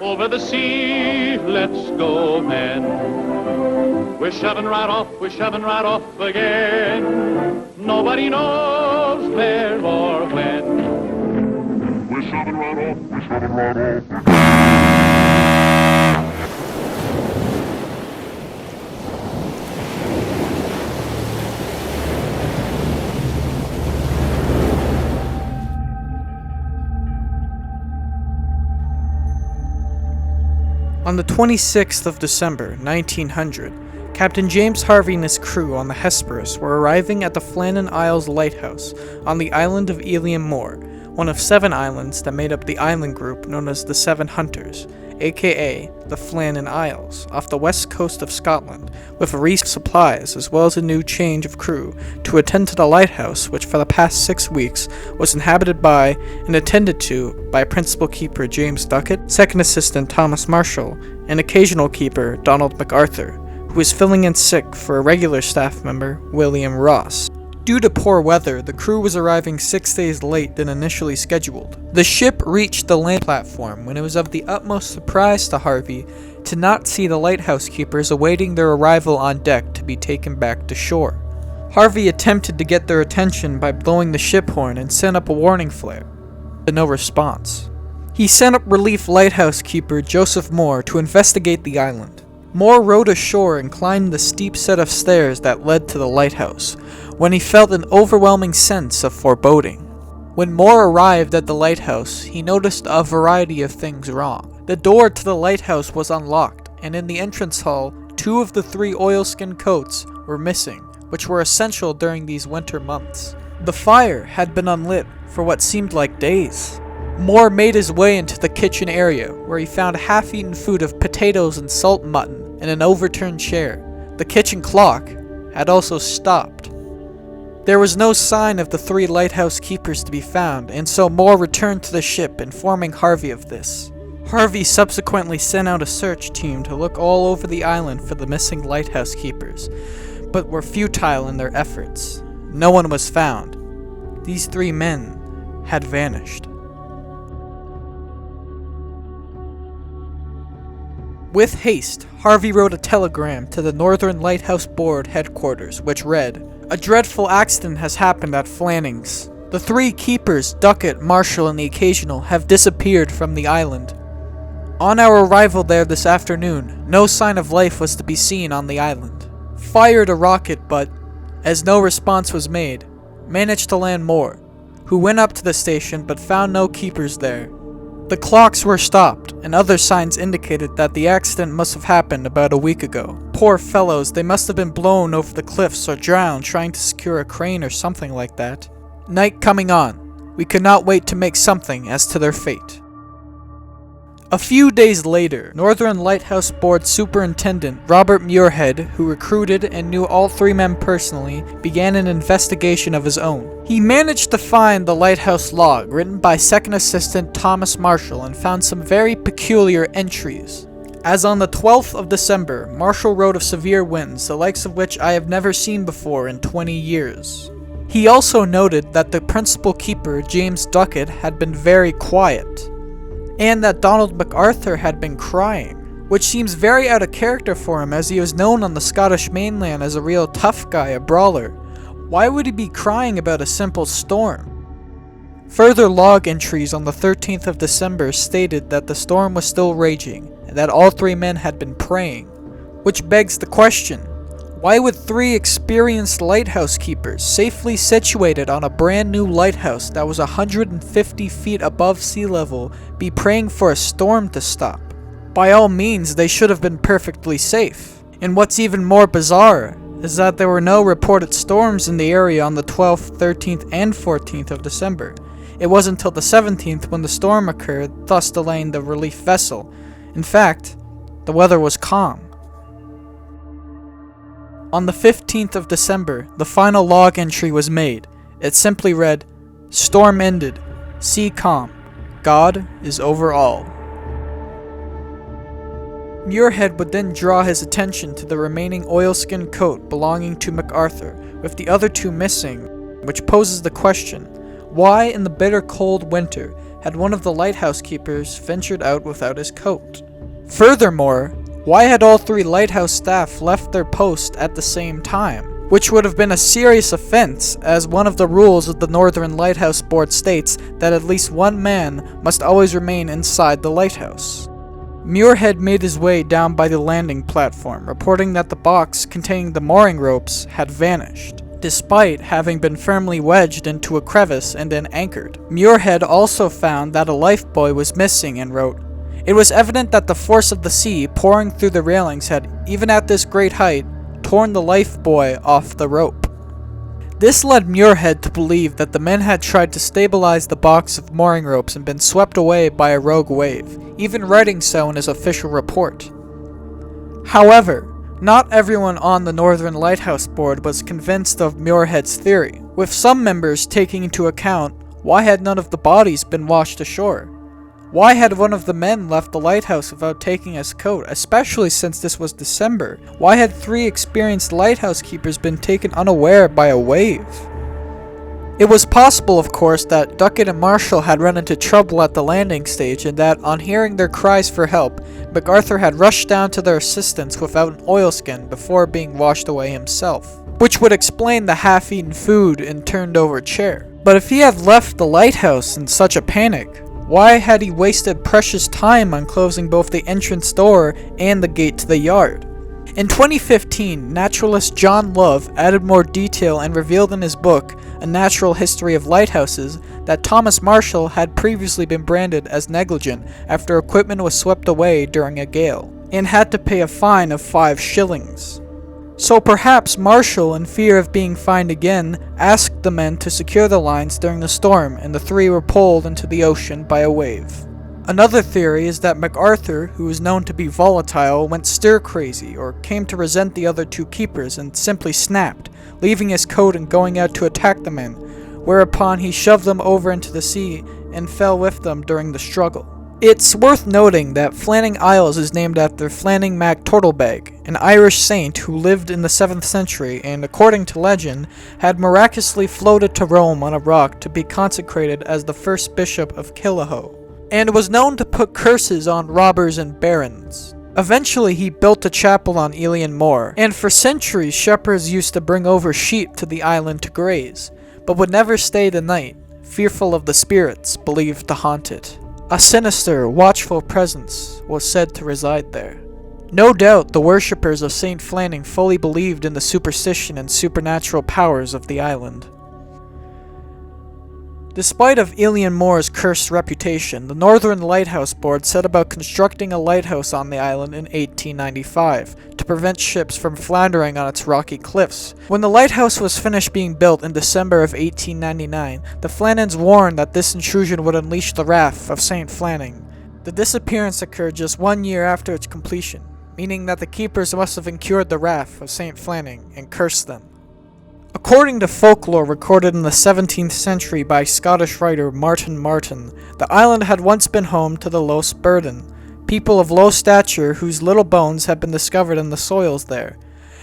over the sea, let's go, men. We're shoving right off again. Nobody knows where or when. We're shoving right off again. On the 26th of December, 1900, Captain James Harvey and his crew on the Hesperus were arriving at the Flannan Isles Lighthouse on the island of Eliam Moor, one of 7 islands that made up the island group known as the Seven Hunters, aka the Flannan Isles, off the west coast of Scotland, with supplies as well as a new change of crew to attend to the lighthouse, which for the past 6 weeks was inhabited by and attended to by principal keeper James Duckett, second assistant Thomas Marshall, and occasional keeper Donald MacArthur, who was filling in sick for a regular staff member, William Ross. Due to poor weather, the crew was arriving 6 days late than initially scheduled. The ship reached the land platform when it was of the utmost surprise to Harvey to not see the lighthouse keepers awaiting their arrival on deck to be taken back to shore. Harvey attempted to get their attention by blowing the ship horn and sent up a warning flare, but no response. He sent up relief lighthouse keeper Joseph Moore to investigate the island. Moore rowed ashore and climbed the steep set of stairs that led to the lighthouse, when he felt an overwhelming sense of foreboding. When Moore arrived at the lighthouse, he noticed a variety of things wrong. The door to the lighthouse was unlocked, and in the entrance hall, 2 of the 3 oilskin coats were missing, which were essential during these winter months. The fire had been unlit for what seemed like days. Moore made his way into the kitchen area, where he found half-eaten food of potatoes and salt mutton in an overturned chair. The kitchen clock had also stopped. There was no sign of the 3 lighthouse keepers to be found, and so Moore returned to the ship, informing Harvey of this. Harvey subsequently sent out a search team to look all over the island for the missing lighthouse keepers, but were futile in their efforts. No one was found. These 3 men had vanished. With haste, Harvey wrote a telegram to the Northern Lighthouse Board headquarters, which read, "A dreadful accident has happened at Flanning's. The 3 keepers, Duckett, Marshall, and the Occasional, have disappeared from the island. On our arrival there this afternoon, no sign of life was to be seen on the island. Fired a rocket, but, as no response was made, managed to land Moore, who went up to the station but found no keepers there. The clocks were stopped, and other signs indicated that the accident must have happened about a week ago. Poor fellows, they must have been blown over the cliffs or drowned trying to secure a crane or something like that. Night coming on. We could not wait to make something as to their fate." A few days later, Northern Lighthouse Board Superintendent Robert Muirhead, who recruited and knew all 3 men personally, began an investigation of his own. He managed to find the lighthouse log written by Second Assistant Thomas Marshall and found some very peculiar entries. As on the 12th of December, Marshall wrote of severe winds, the likes of which I have never seen before in 20 years. He also noted that the principal keeper, James Duckett, had been very quiet, and that Donald MacArthur had been crying, which seems very out of character for him as he was known on the Scottish mainland as a real tough guy, a brawler. Why would he be crying about a simple storm? Further log entries on the 13th of December stated that the storm was still raging, and that all 3 men had been praying. Which begs the question, why would 3 experienced lighthouse keepers, safely situated on a brand new lighthouse that was 150 feet above sea level, be praying for a storm to stop? By all means, they should have been perfectly safe. And what's even more bizarre is that there were no reported storms in the area on the 12th, 13th, and 14th of December. It wasn't until the 17th when the storm occurred, thus delaying the relief vessel. In fact, the weather was calm. On the 15th of December, the final log entry was made. It simply read, "Storm ended. Sea calm. God is over all." Muirhead would then draw his attention to the remaining oilskin coat belonging to MacArthur, with the other 2 missing, which poses the question, why in the bitter cold winter had one of the lighthouse keepers ventured out without his coat? Furthermore, why had all 3 lighthouse staff left their post at the same time? Which would have been a serious offense, as one of the rules of the Northern Lighthouse Board states that at least one man must always remain inside the lighthouse. Muirhead made his way down by the landing platform, reporting that the box containing the mooring ropes had vanished, despite having been firmly wedged into a crevice and then anchored. Muirhead also found that a lifebuoy was missing and wrote, "It was evident that the force of the sea pouring through the railings had, even at this great height, torn the lifebuoy off the rope." This led Muirhead to believe that the men had tried to stabilize the box of mooring ropes and been swept away by a rogue wave, even writing so in his official report. However, not everyone on the Northern Lighthouse Board was convinced of Muirhead's theory, with some members taking into account why had none of the bodies been washed ashore. Why had one of the men left the lighthouse without taking his coat, especially since this was December? Why had 3 experienced lighthouse keepers been taken unaware by a wave? It was possible, of course, that Duckett and Marshall had run into trouble at the landing stage and that, on hearing their cries for help, MacArthur had rushed down to their assistance without an oilskin before being washed away himself, which would explain the half-eaten food and turned-over chair. But if he had left the lighthouse in such a panic, why had he wasted precious time on closing both the entrance door and the gate to the yard? In 2015, naturalist John Love added more detail and revealed in his book, A Natural History of Lighthouses, that Thomas Marshall had previously been branded as negligent after equipment was swept away during a gale, and had to pay a fine of 5 shillings. So perhaps Marshall, in fear of being fined again, asked the men to secure the lines during the storm, and the 3 were pulled into the ocean by a wave. Another theory is that MacArthur, who was known to be volatile, went stir-crazy, or came to resent the other 2 keepers and simply snapped, leaving his coat and going out to attack the men, whereupon he shoved them over into the sea and fell with them during the struggle. It's worth noting that Flannan Isles is named after Flannan Mac Turtlebag, an Irish saint who lived in the 7th century and, according to legend, had miraculously floated to Rome on a rock to be consecrated as the first bishop of Killahoe, and was known to put curses on robbers and barons. Eventually he built a chapel on Elian Moor, and for centuries shepherds used to bring over sheep to the island to graze, but would never stay the night, fearful of the spirits believed to haunt it. A sinister, watchful presence was said to reside there. No doubt the worshippers of St. Flannan fully believed in the superstition and supernatural powers of the island. Despite of Elian Moor's cursed reputation, the Northern Lighthouse Board set about constructing a lighthouse on the island in 1895 to prevent ships from floundering on its rocky cliffs. When the lighthouse was finished being built in December of 1899, the Flannans warned that this intrusion would unleash the wrath of St. Flannan. The disappearance occurred just 1 year after its completion, meaning that the keepers must have incurred the wrath of St. Flannan and cursed them. According to folklore recorded in the 17th century by Scottish writer Martin Martin, the island had once been home to the Los Burden, people of low stature whose little bones had been discovered in the soils there.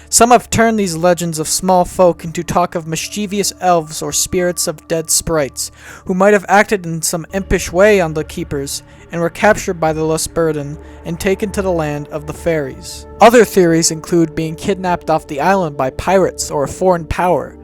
Some have turned these legends of small folk into talk of mischievous elves or spirits of dead sprites, who might have acted in some impish way on the keepers, and were captured by the Los Burden and taken to the land of the fairies. Other theories include being kidnapped off the island by pirates or a foreign power.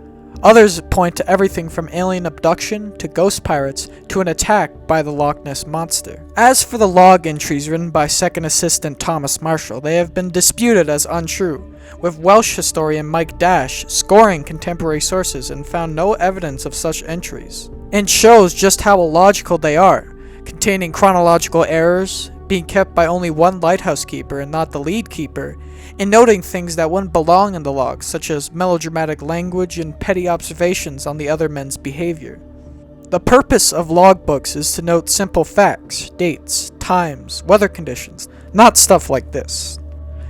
Others point to everything from alien abduction to ghost pirates to an attack by the Loch Ness Monster. As for the log entries written by Second Assistant Thomas Marshall, they have been disputed as untrue, with Welsh historian Mike Dash scoring contemporary sources and found no evidence of such entries, and shows just how illogical they are, containing chronological errors, being kept by only one lighthouse keeper and not the lead keeper, and noting things that wouldn't belong in the logs, such as melodramatic language and petty observations on the other men's behavior. The purpose of logbooks is to note simple facts, dates, times, weather conditions, not stuff like this.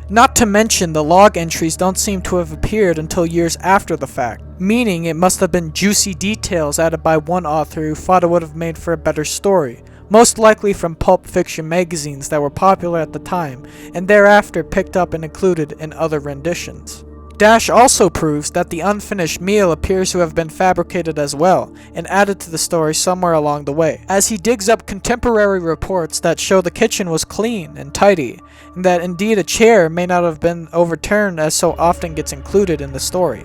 Not to mention the log entries don't seem to have appeared until years after the fact, meaning it must have been juicy details added by one author who thought it would have made for a better story, most likely from pulp fiction magazines that were popular at the time, and thereafter picked up and included in other renditions. Dash also proves that the unfinished meal appears to have been fabricated as well, and added to the story somewhere along the way, as he digs up contemporary reports that show the kitchen was clean and tidy, and that indeed a chair may not have been overturned as so often gets included in the story.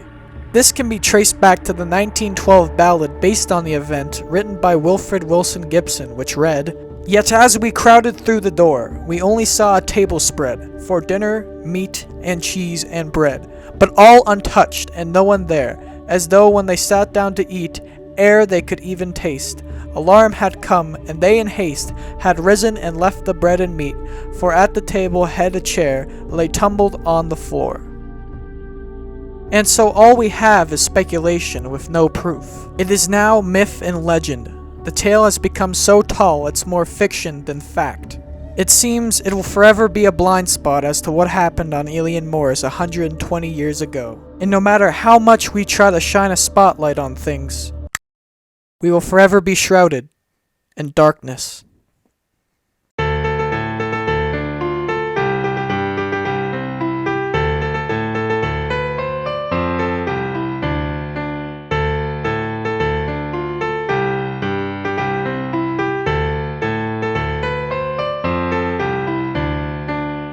This can be traced back to the 1912 ballad based on the event written by Wilfred Wilson Gibson, which read, "Yet as we crowded through the door, we only saw a table spread, for dinner, meat, and cheese, and bread, but all untouched, and no one there, as though when they sat down to eat, ere they could even taste, alarm had come, and they in haste had risen and left the bread and meat, for at the table head a chair lay tumbled on the floor." And so all we have is speculation with no proof. It is now myth and legend. The tale has become so tall it's more fiction than fact. It seems it will forever be a blind spot as to what happened on Alien Moors 120 years ago. And no matter how much we try to shine a spotlight on things, we will forever be shrouded in darkness.